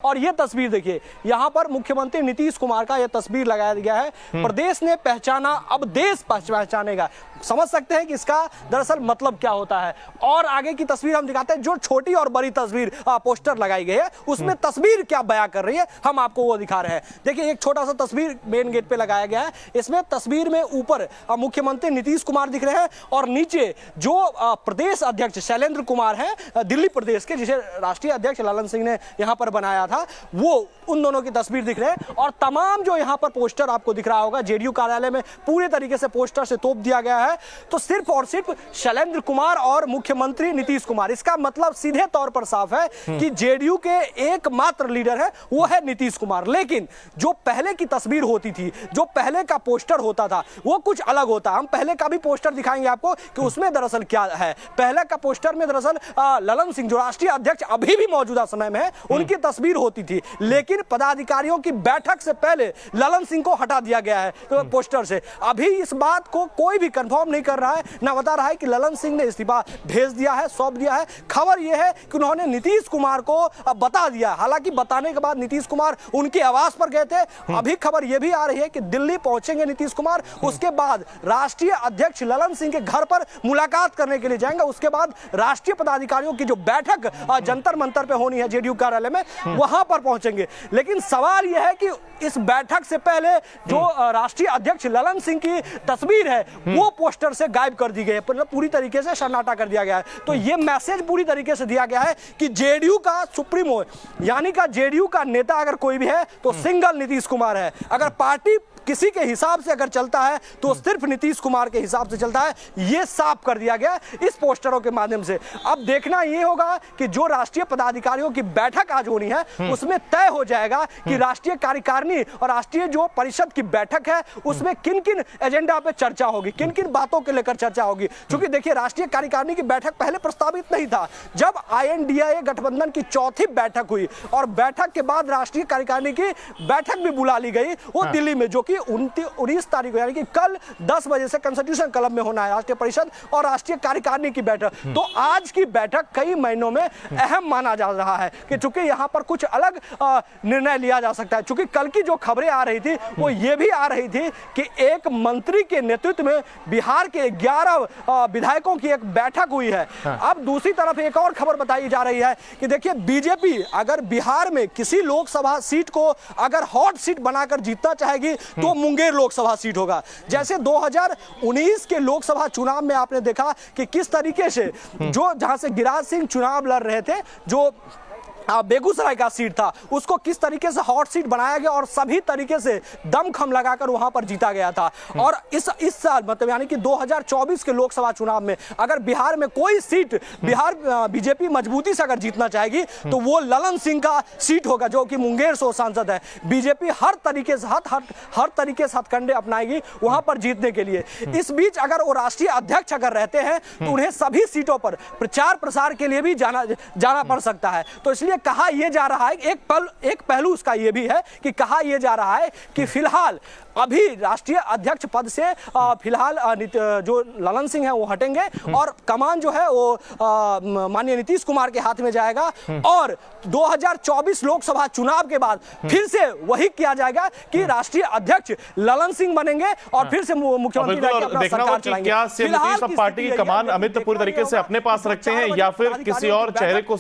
और ये तस्वीर देखिए, यहाँ पर मुख्यमंत्री नीतीश कुमार का यह तस्वीर लगाया गया है। प्रदेश ने पहचाना, अब देश पहचानेगा। समझ सकते हैं कि इसका दरअसल मतलब क्या होता है। और आगे की तस्वीर हम दिखाते हैं, जो छोटी और बड़ी तस्वीर पोस्टर लगाई गई है उसमें तस्वीर क्या बयां कर रही है, हम आपको वो दिखा रहे हैं। देखिए, एक छोटा सा तस्वीर मेन गेट पे लगाया गया है। इसमें तस्वीर में ऊपर मुख्यमंत्री नीतीश कुमार दिख रहे हैं और नीचे जो प्रदेश अध्यक्ष शैलेंद्र कुमार हैं दिल्ली प्रदेश के, जिसे राष्ट्रीय अध्यक्ष ललन सिंह ने यहां पर बनाया था, वो उन दोनों की तस्वीर दिख रहे हैं। और तमाम जो यहां पर पोस्टर आपको दिख रहा होगा, जेडीयू कार्यालय में पूरे तरीके से पोस्टर से तोप दिया गया है। तो सिर्फ और सिर्फ शैलेंद्र कुमार और मुख्यमंत्री नीतीश कुमार, इसका मतलब सीधे तौर पर साफ है कि जेडीयू के एकमात्र लीडर है वो है नीतीश कुमार। लेकिन जो पहले की तस्वीर होती थी, जो पहले का पोस्टर होता था, वो कुछ अलग होता। हम पहले का भी पोस्टर दिखाएंगे आपको कि उसमें दरअसल क्या है। पहले का पोस्टर में दरअसल ललन सिंह, जो राष्ट्रीय अध्यक्ष अभी भी मौजूदा समय में है, उनकी तस्वीर होती थी। लेकिन पदाधिकारियों की बैठक से पहले ललन सिंह को हटा दिया गया है पोस्टर से। अभी इस बात को कोई भी कंफर्म नहीं कर रहा है, ना बता रहा है कि ललन सिंह ने इस्तीफा भेज दिया है, सौंप दिया है। खबर यह है कि उन्होंने नीतीश कुमार को बता दिया। हालांकि बताने के बाद नीतीश कुमार उनके आवास पर गए थे। अभी खबर यह भी आ रही है कि दिल्ली पहुंचेंगे नीतीश कुमार, उसके बाद राष्ट्रीय अध्यक्ष ललन सिंह के घर पर मुलाकात करने के लिए जाएंगे। उसके बाद राष्ट्रीय पदाधिकारियों की जो बैठक जंतर मंतर पे होनी है जेडीयू कार्यालय में, वहां पर पहुंचेंगे। लेकिन सवाल यह है कि इस बैठक से पहले जो राष्ट्रीय अध्यक्ष ललन सिंह की तस्वीर है वो पोस्टर से गायब कर दी गई है, पूरी तरीके से सन्नाटा कर दिया गया है। तो ये मैसेज पूरी तरीके से दिया गया है कि जेडीयू का सुप्रीमो, यानी का जेडीयू का नेता अगर कोई भी है तो सिंगल नीतीश कुमार है। अगर पार्टी किसी के हिसाब से अगर चलता है तो सिर्फ नीतीश कुमार के हिसाब से चलता है। यह साफ कर दिया गया इस पोस्टरों के माध्यम से। अब देखना यह होगा कि जो राष्ट्रीय पदाधिकारियों की बैठक आज होनी है उसमें तय हो जाएगा कि राष्ट्रीय कार्यकारिणी और राष्ट्रीय जो परिषद की बैठक है उसमें किन किन एजेंडा पे चर्चा होगी, किन किन बातों को लेकर चर्चा होगी। क्योंकि देखिए, राष्ट्रीय कार्यकारिणी की बैठक पहले प्रस्तावित नहीं था। जब INDA गठबंधन की चौथी बैठक हुई और बैठक के बाद राष्ट्रीय कार्यकारिणी की बैठक भी बुला ली गई, वो दिल्ली में, जो कि 19 तारीख को, यानी कि कल 10 बजे से कॉन्स्टिट्यूशन क्लब में होना है राष्ट्रीय परिषद और राष्ट्रीय कार्यकारिणी की बैठक। तो आज की बैठक कई महीनों में अहम माना जा रहा है कि चूंकि यहां पर कुछ अलग निर्णय लिया जा सकता है। चूंकि कल की जो खबरें आ रही थी वो ये भी आ रही थी कि एक मंत्री के नेतृत्व में बिहार के 11 विधायकों की एक बैठक हुई है। अब दूसरी तरफ एक और खबर बताई जा रही है कि देखिए, बीजेपी अगर बिहार में किसी लोकसभा सीट को अगर हॉट सीट बनाकर जीतना चाहेगी तो मुंगेर लोकसभा सीट होगा। जैसे 2019 के लोकसभा चुनाव में आपने देखा कि किस तरीके से जो जहां से गिरिराज सिंह चुनाव लड़ रहे थे, जो बेगूसराय का सीट था, उसको किस तरीके से हॉट सीट बनाया गया और सभी तरीके से दमखम लगाकर वहां पर जीता गया था। और इस साल मतलब यानी कि 2024 के लोकसभा चुनाव में अगर बिहार में कोई सीट बिहार बीजेपी मजबूती से अगर जीतना चाहेगी तो वो ललन सिंह का सीट होगा, जो कि मुंगेर से सांसद है। बीजेपी हर तरीके से हथकंडे अपनाएगी वहां पर जीतने के लिए। इस बीच अगर वो राष्ट्रीय अध्यक्ष अगर रहते हैं तो उन्हें सभी सीटों पर प्रचार प्रसार के लिए भी जाना पड़ सकता है। तो इसलिए कहा यह जा रहा है, एक पहलू उसका यह भी है कि कहा यह जा रहा है कि फिलहाल अभी राष्ट्रीय अध्यक्ष पद से फिलहाल जो ललन सिंह है वो हटेंगे और कमान जो है वो माननीय नीतीश कुमार के हाथ में जाएगा। और 2024 लोकसभा चुनाव के बाद फिर से वही किया जाएगा कि राष्ट्रीय अध्यक्ष ललन सिंह बनेंगे और फिर से मुख्यमंत्री अपना सरकार चलाएंगे। क्या पार्टी की कमान अमित पूरी तरीके से अपने पास रखते हैं या फिर किसी और चेहरे को